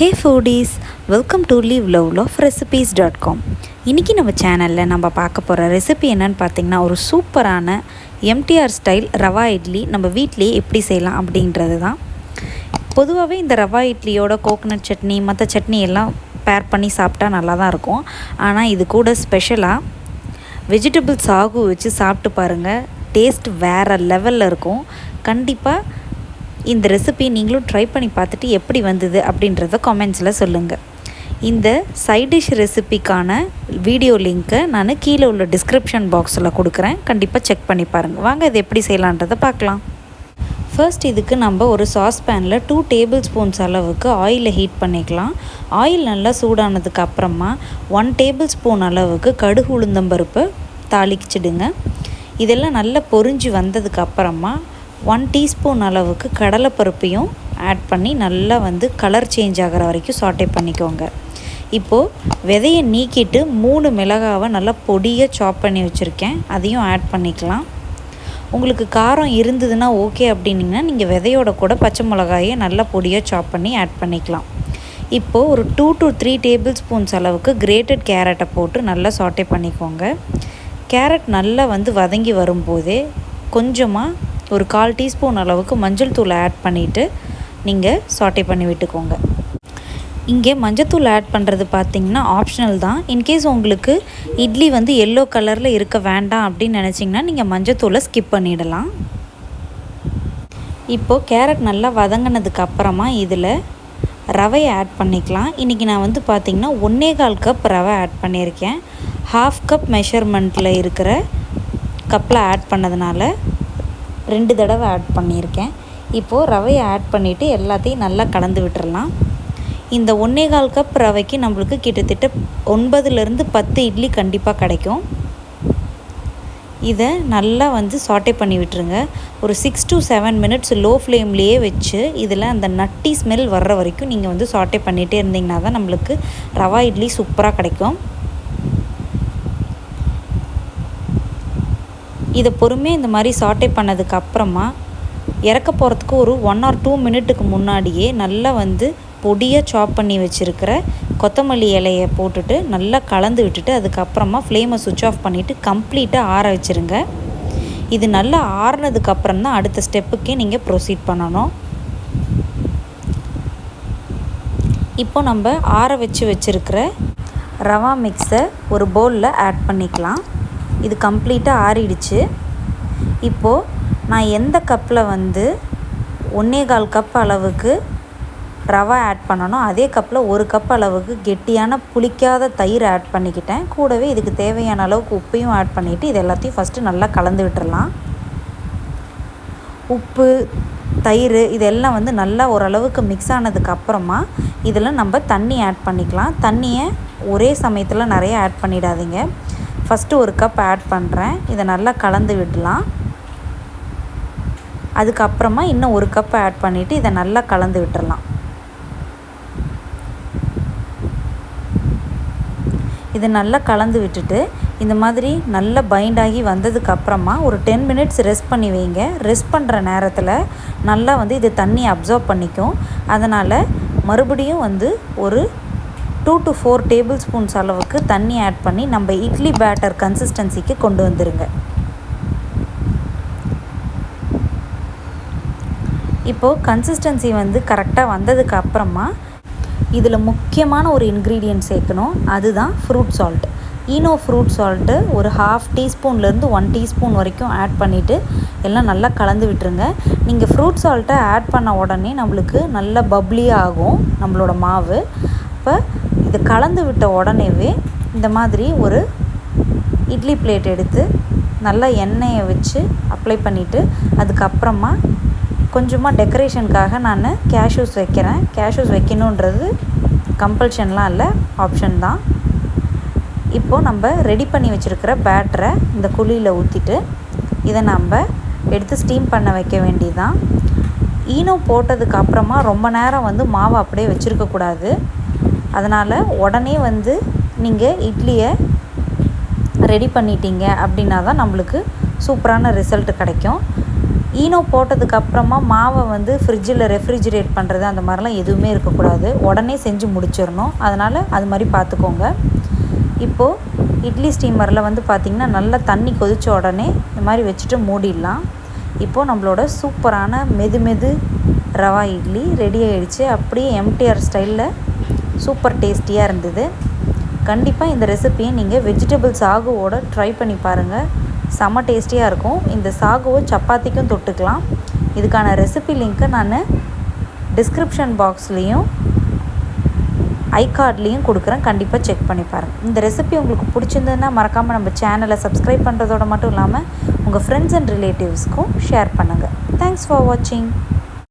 Hey foodies, welcome to liveloveloverecipes.com. இன்றைக்கி நம்ம சேனலில் நம்ம பார்க்க போகிற ரெசிபி என்னன்னு பார்த்தீங்கன்னா ஒரு சூப்பரான MTR ஸ்டைல் ரவா இட்லி நம்ம வீட்டிலேயே எப்படி செய்யலாம் அப்படின்றது தான். பொதுவாகவே இந்த ரவா இட்லியோட கோகனட் சட்னி மற்ற சட்னி எல்லாம் பேர் பண்ணி சாப்பிட்டா நல்லா தான் இருக்கும். ஆனால் இது கூட ஸ்பெஷலாக வெஜிடபிள் சாகு வச்சு சாப்பிட்டு பாருங்கள், டேஸ்ட் வேறு லெவலில் இருக்கும். கண்டிப்பாக இந்த ரெசிபி நீங்களும் ட்ரை பண்ணி பார்த்துட்டு எப்படி வந்தது அப்படின்றத கமெண்ட்ஸில் சொல்லுங்கள். இந்த சைட் டிஷ் ரெசிபிக்கான வீடியோ லிங்க்கை நான் கீழே உள்ள டிஸ்கிரிப்ஷன் பாக்ஸில் கொடுக்குறேன், கண்டிப்பாக செக் பண்ணி பாருங்கள். வாங்க இது எப்படி செய்யலான்றதை பார்க்கலாம். ஃபர்ஸ்ட் இதுக்கு நம்ம ஒரு சாஸ்பேனில் 2 டேபிள் ஸ்பூன்ஸ் அளவுக்கு ஆயிலை ஹீட் பண்ணிக்கலாம். ஆயில் நல்லா சூடானதுக்கு அப்புறமா 1 டேபிள் ஸ்பூன் அளவுக்கு கடுகு உளுந்தம்பருப்பு தாளிச்சிடுங்க. இதெல்லாம் நல்லா பொரிஞ்சு வந்ததுக்கு அப்புறமா 1 டீஸ்பூன் அளவுக்கு கடலைப்பருப்பையும் ஆட் பண்ணி நல்லா கலர் சேஞ்ச் ஆகிற வரைக்கும் சாட்டே பண்ணிக்கோங்க. இப்போது விதையை நீக்கிட்டு 3 மிளகாவை நல்லா பொடியாக சாப் பண்ணி வச்சுருக்கேன், அதையும் ஆட் பண்ணிக்கலாம். உங்களுக்கு காரம் இருந்ததுன்னா ஓகே அப்படின்னிங்கன்னா நீங்கள் விதையோட கூட பச்சை மிளகாயை நல்லா பொடியாக சாப் பண்ணி ஆட் பண்ணிக்கலாம். இப்போது ஒரு 2 to 3 டேபிள் ஸ்பூன்ஸ் அளவுக்கு கிரேட்டட் கேரட்டை போட்டு நல்லா சாட்டே பண்ணிக்கோங்க. கேரட் நல்லா வதங்கி வரும்போதே கொஞ்சமாக ஒரு 1/4 டீஸ்பூன் அளவுக்கு மஞ்சள் தூள் ஆட் பண்ணிவிட்டு நீங்கள் சாட்டே பண்ணி விட்டுக்கோங்க. இங்கே மஞ்சத்தூள் ஆட் பண்ணுறது பார்த்திங்கன்னா ஆப்ஷனல் தான். இன்கேஸ் உங்களுக்கு இட்லி எல்லோ கலரில் இருக்க வேண்டாம் அப்படின்னு நினச்சிங்கன்னா நீங்கள் மஞ்சத்தூளை ஸ்கிப் பண்ணிடலாம். இப்போது கேரட் நல்லா வதங்கினதுக்கு அப்புறமா இதில் ரவையை ஆட் பண்ணிக்கலாம். இன்றைக்கி நான் பார்த்திங்கன்னா 1.25 கப் ரவை ஆட் பண்ணியிருக்கேன். 1/2 கப் மெஷர்மெண்ட்டில் இருக்கிற கப்பில் ஆட் பண்ணதுனால 2 தடவை ஆட் பண்ணியிருக்கேன். இப்போது ரவையை ஆட் பண்ணிவிட்டு எல்லாத்தையும் நல்லா கலந்து விட்டுறலாம். இந்த 1.25 கப் ரவைக்கு நம்மளுக்கு கிட்டத்தட்ட 9லேருந்து 10 இட்லி கண்டிப்பாக கிடைக்கும். இதை நல்லா சாட்டே பண்ணி விட்டுருங்க. ஒரு 6 to 7 மினிட்ஸ் லோ ஃப்ளேம்லேயே வச்சு இதில் அந்த நட்டி ஸ்மெல் வர்ற வரைக்கும் நீங்கள் சாட்டே பண்ணிகிட்டே இருந்தீங்கன்னா தான் நம்மளுக்கு ரவா இட்லி சூப்பராக கிடைக்கும். இதை பொறுமையாக இந்த மாதிரி சாட்டே பண்ணதுக்கு அப்புறமா இறக்க போகிறதுக்கு ஒரு 1 or 2 மினிட்டுக்கு முன்னாடியே நல்லா பொடியாக சாப் பண்ணி வச்சுருக்கிற கொத்தமல்லி இலையை போட்டுட்டு நல்லா கலந்து விட்டுட்டு அதுக்கப்புறமா ஃப்ளேமை சுவிட்ச் ஆஃப் பண்ணிவிட்டு கம்ப்ளீட்டாக ஆற வச்சுருங்க. இது நல்லா ஆறுனதுக்கப்புறம் தான் அடுத்த ஸ்டெப்புக்கே நீங்கள் ப்ரொசீட் பண்ணணும். இப்போ நம்ம ஆற வச்சுருக்கிற ரவா மிக்ஸை ஒரு பவுலில் ஆட் பண்ணிக்கலாம். இது கம்ப்ளீட்டாக ஆறிடுச்சு. இப்போது நான் எந்த கப்பில் 1.25 கப் அளவுக்கு ரவா ஆட் பண்ணணும் அதே கப்பில் 1 கப் அளவுக்கு கெட்டியான புளிக்காத தயிர் ஆட் பண்ணிக்கிட்டேன். கூடவே இதுக்கு தேவையான அளவுக்கு உப்பையும் ஆட் பண்ணிவிட்டு இது எல்லாத்தையும் ஃபஸ்ட்டு நல்லா கலந்து விட்டுறலாம். உப்பு தயிர் இதெல்லாம் நல்லா ஓரளவுக்கு மிக்ஸ் ஆனதுக்கப்புறமா இதில் நம்ம தண்ணி ஆட் பண்ணிக்கலாம். தண்ணியை ஒரே சமயத்தில் நிறைய ஆட் பண்ணிடாதீங்க. ஃபஸ்ட்டு 1 கப் ஆட் பண்ணுறேன், இதை நல்லா கலந்து விடலாம். அதுக்கப்புறமா இன்னும் 1 கப் ஆட் பண்ணிவிட்டு இதை நல்லா கலந்து விட்டுறலாம். இதை நல்லா கலந்து விட்டுட்டு இந்த மாதிரி நல்லா பைண்ட் ஆகி வந்ததுக்கப்புறமா ஒரு 10 மினிட்ஸ் ரெஸ்ட் பண்ணி வைங்க. ரெஸ்ட் பண்ணுற நேரத்தில் நல்லா இது தண்ணி அப்சார்ப் பண்ணிக்கும். அதனால் மறுபடியும் ஒரு 2 to 4 டேபிள் ஸ்பூன்ஸ் அளவுக்கு தண்ணி ஆட் பண்ணி நம்ம இட்லி பேட்டர் கன்சிஸ்டன்சிக்கு கொண்டு வந்துடுங்க. இப்போது கன்சிஸ்டன்சி கரெக்டாக வந்ததுக்கு அப்புறமா இதில் முக்கியமான ஒரு இன்க்ரீடியன்ட் சேர்க்கணும், அதுதான் fruit salt. Eno fruit salt ஒரு 1/2 டீஸ்பூன்லேருந்து 1 டீஸ்பூன் வரைக்கும் ஆட் பண்ணிவிட்டு எல்லாம் நல்லா கலந்து விட்டுருங்க. நீங்கள் ஃப்ரூட் சால்ட்டை ஆட் பண்ண உடனே நம்மளுக்கு நல்லா பப்ளியாக ஆகும் நம்மளோட மாவு. இப்போ இதை கலந்து விட்ட உடனேவே இந்த மாதிரி ஒரு இட்லி பிளேட் எடுத்து நல்லா எண்ணெயை வச்சு அப்ளை பண்ணிவிட்டு அதுக்கப்புறமா கொஞ்சமாக டெக்கரேஷனுக்காக நான் கேஷ்யூஸ் வைக்கிறேன். கேஷ்யூஸ் வைக்கணுன்றது கம்பல்ஷன்லாம் இல்லை, ஆப்ஷன் தான். இப்போது நம்ம ரெடி பண்ணி வச்சுருக்கிற பேட்டரை இந்த குழியில் ஊற்றிட்டு இதை நம்ம எடுத்து ஸ்டீம் பண்ண வைக்க வேண்டியதுதான். ஈனோ போட்டதுக்கு அப்புறமா ரொம்ப நேரம் மாவை அப்படியே வச்சுருக்கக்கூடாது. அதனால் உடனே நீங்கள் இட்லியை ரெடி பண்ணிட்டீங்க அப்படின்னா தான் நம்மளுக்கு சூப்பரான ரிசல்ட் கிடைக்கும். ஈனோ போட்டதுக்கப்புறமா மாவை வந்து ஃப்ரிட்ஜில் ரெஃப்ரிஜிரேட் பண்ணுறது அந்த மாதிரிலாம் எதுவுமே இருக்கக்கூடாது. உடனே செஞ்சு முடிச்சிடணும். அதனால் அது மாதிரி பார்த்துக்கோங்க. இப்போது இட்லி ஸ்டீமரில் வந்து பார்த்திங்கன்னா நல்லா தண்ணி கொதித்த உடனே இந்த மாதிரி வச்சுட்டு மூடிடலாம். இப்போது நம்மளோட சூப்பரான மெது ரவா இட்லி ரெடி ஆகிடுச்சு. அப்படியே எம்டிஆர் ஸ்டைலில் சூப்பர் டேஸ்டியாக இருந்தது. கண்டிப்பாக இந்த ரெசிப்பியை நீங்கள் வெஜிடபிள் சாகுவோடு ட்ரை பண்ணி பாருங்கள். செம்ம டேஸ்டியாக இருக்கும். இந்த சாகுவை சப்பாத்திக்கும் தொட்டுக்கலாம். இதுக்கான ரெசிபி லிங்க்கை நான் டிஸ்கிரிப்ஷன் பாக்ஸ்லேயும் ஐகார்ட்லேயும் கொடுக்குறேன். கண்டிப்பாக செக் பண்ணி பாருங்கள். இந்த ரெசிபி உங்களுக்கு பிடிச்சிருந்ததுன்னா மறக்காமல் நம்ம சேனலை சப்ஸ்கிரைப் பண்ணுறதோட மட்டும் இல்லாமல் உங்கள் ஃப்ரெண்ட்ஸ் அண்ட் ரிலேட்டிவ்ஸ்க்கும் ஷேர் பண்ணுங்கள். தேங்க்ஸ் ஃபார் வாட்சிங்.